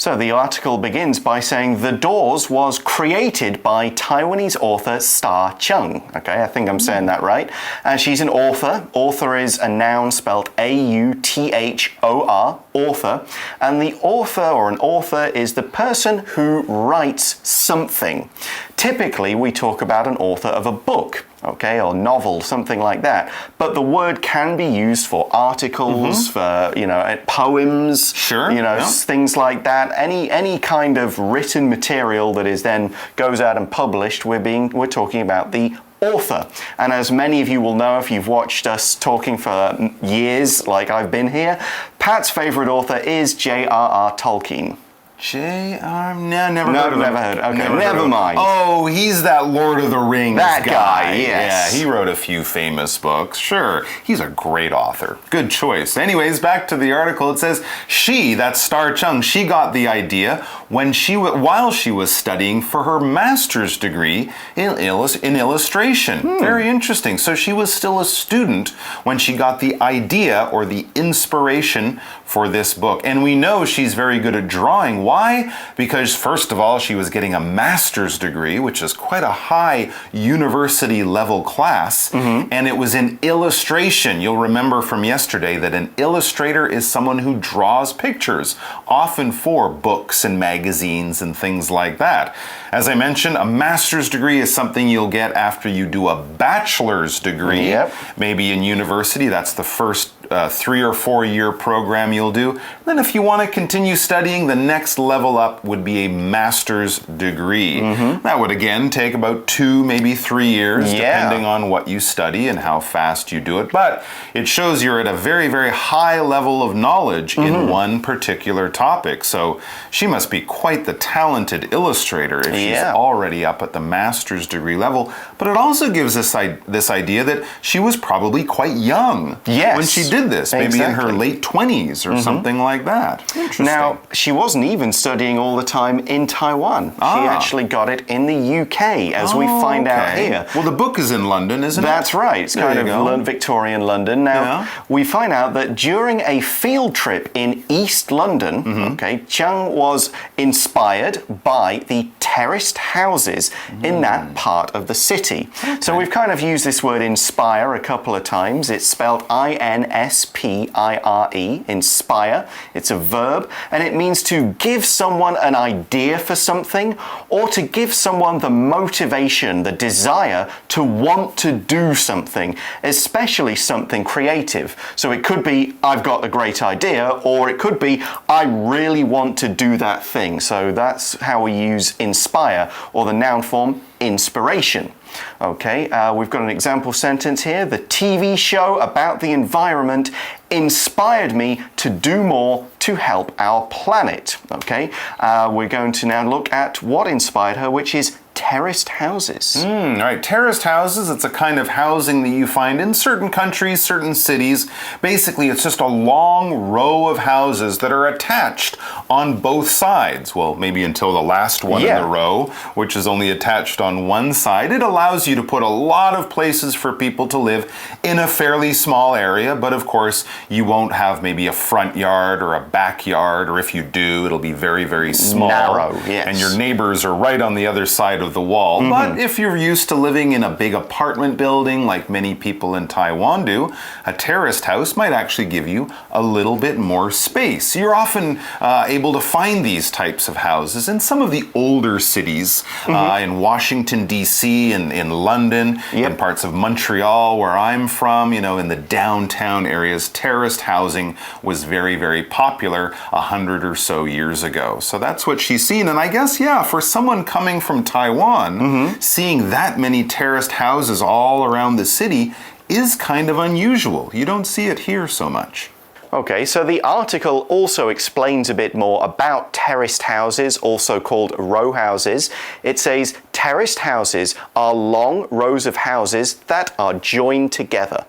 So the article begins by saying the doors was created by Taiwanese author Star Chung. Okay, I think I'm saying that right. And she's an author. Author is a noun spelled A-U-T-H-O-R, author. And the author or an author is the person who writes something. Typically, we talk about an author of a book. Okay, or novel, something like that. But the word can be used for articles, for, poems, sure, things like that. Any kind of written material that is then goes out and published, we're talking about the author. And as many of you will know if you've watched us talking for years, like I've been here, Pat's favorite author is J.R.R. Tolkien. Never heard of him. Never heard. Okay, never mind. Oh, he's that Lord of the Rings guy. Yes. Yeah, he wrote a few famous books. Sure, he's a great author. Good choice. Anyways, back to the article. It says that's Star Chung. She got the idea while she was studying for her master's degree in illustration. Very interesting. So she was still a student when she got the idea or the inspiration for this book. And we know she's very good at drawing. Why? Because first of all, she was getting a master's degree, which is quite a high university level class, and it was in illustration. You'll remember from yesterday that an illustrator is someone who draws pictures, often for books and magazines and things like that. As I mentioned, a master's degree is something you'll get after you do a bachelor's degree. Yep. Maybe in university, that's the first 3 or 4 year program you'll do. Then if you want to continue studying, the next level up would be a master's degree. That would again take about 2, maybe 3 years, depending on what you study and how fast you do it. But it shows you're at a very, very high level of knowledge in one particular topic. So she must be quite the talented illustrator if she's already up at the master's degree level. But it also gives us this idea that she was probably quite young when she did this, maybe in her late 20s or something like that. Interesting. Now, she wasn't even studying all the time in Taiwan. She actually got it in the UK, as we find out here. Well, the book is in London, isn't it? That's right. It's kind of Victorian London. Now, we find out that during a field trip in East London, Chung was inspired by the terraced houses in that part of the city. So we've kind of used this word inspire a couple of times. It's spelled I-N-S-P-I-R-E, inspire. It's a verb, and it means to give someone an idea for something or to give someone the motivation, the desire to want to do something, especially something creative. So it could be, I've got a great idea, or it could be, I really want to do that thing. So that's how we use inspire, or the noun form inspiration. Okay, we've got an example sentence here. The TV show about the environment inspired me to do more to help our planet. Okay, we're going to now look at what inspired her, which is terraced houses. All right, terraced houses, it's a kind of housing that you find in certain countries, certain cities. Basically, it's just a long row of houses that are attached on both sides. Well, maybe until the last one in the row, which is only attached on one side. It allows you to put a lot of places for people to live in a fairly small area, but of course, you won't have maybe a front yard or a backyard, or if you do, it'll be very, very small. Narrow, yes. And your neighbors are right on the other side of the wall. But if you're used to living in a big apartment building like many people in Taiwan do, a terraced house might actually give you a little bit more space. You're often able to find these types of houses in some of the older cities, in Washington, D.C., in London, in parts of Montreal, where I'm from, in the downtown areas. Terraced housing was very, very popular 100 or so years ago. So that's what she's seen. And I guess, for someone coming from Taiwan, seeing that many terraced houses all around the city is kind of unusual. You don't see it here so much. Okay, so the article also explains a bit more about terraced houses, also called row houses. It says, terraced houses are long rows of houses that are joined together.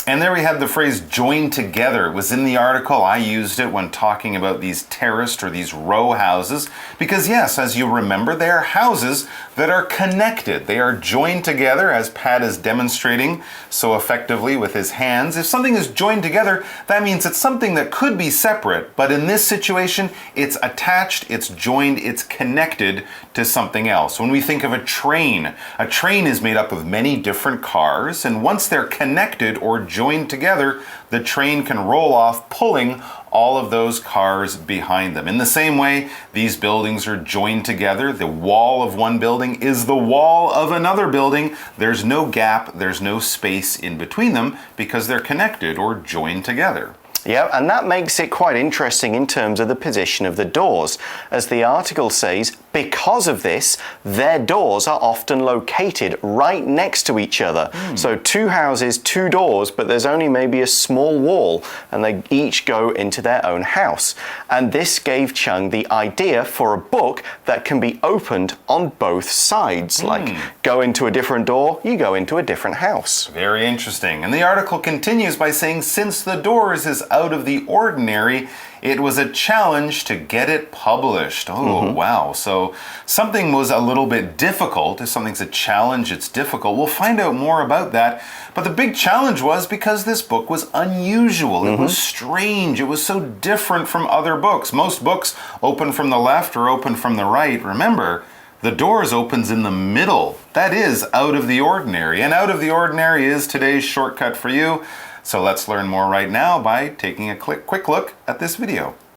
And there we have the phrase joined together. It was in the article. I used it when talking about these terraced or these row houses. Because yes, as you remember, they are houses that are connected. They are joined together, as Pat is demonstrating so effectively with his hands. If something is joined together, that means it's something that could be separate. But in this situation, it's attached, it's joined, it's connected to something else. When we think of a train is made up of many different cars. And once they're connected or joined together, the train can roll off, pulling all of those cars behind them. In the same way, these buildings are joined together. The wall of one building is the wall of another building. There's no gap, there's no space in between them because they're connected or joined together. Yeah, and that makes it quite interesting in terms of the position of the doors. As the article says, because of this, their doors are often located right next to each other. So two houses, two doors, but there's only maybe a small wall, and they each go into their own house. And this gave Chung the idea for a book that can be opened on both sides. Like, go into a different door, you go into a different house. Very interesting. And the article continues by saying, since the doors is out of the ordinary, it was a challenge to get it published. Oh, wow. So something was a little bit difficult. If something's a challenge, it's difficult. We'll find out more about that. But the big challenge was because this book was unusual. It was strange. It was so different from other books. Most books open from the left or open from the right. Remember, the doors opens in the middle. That is out of the ordinary. And out of the ordinary is today's shortcut for you. So let's learn more right now by taking a quick look at this video.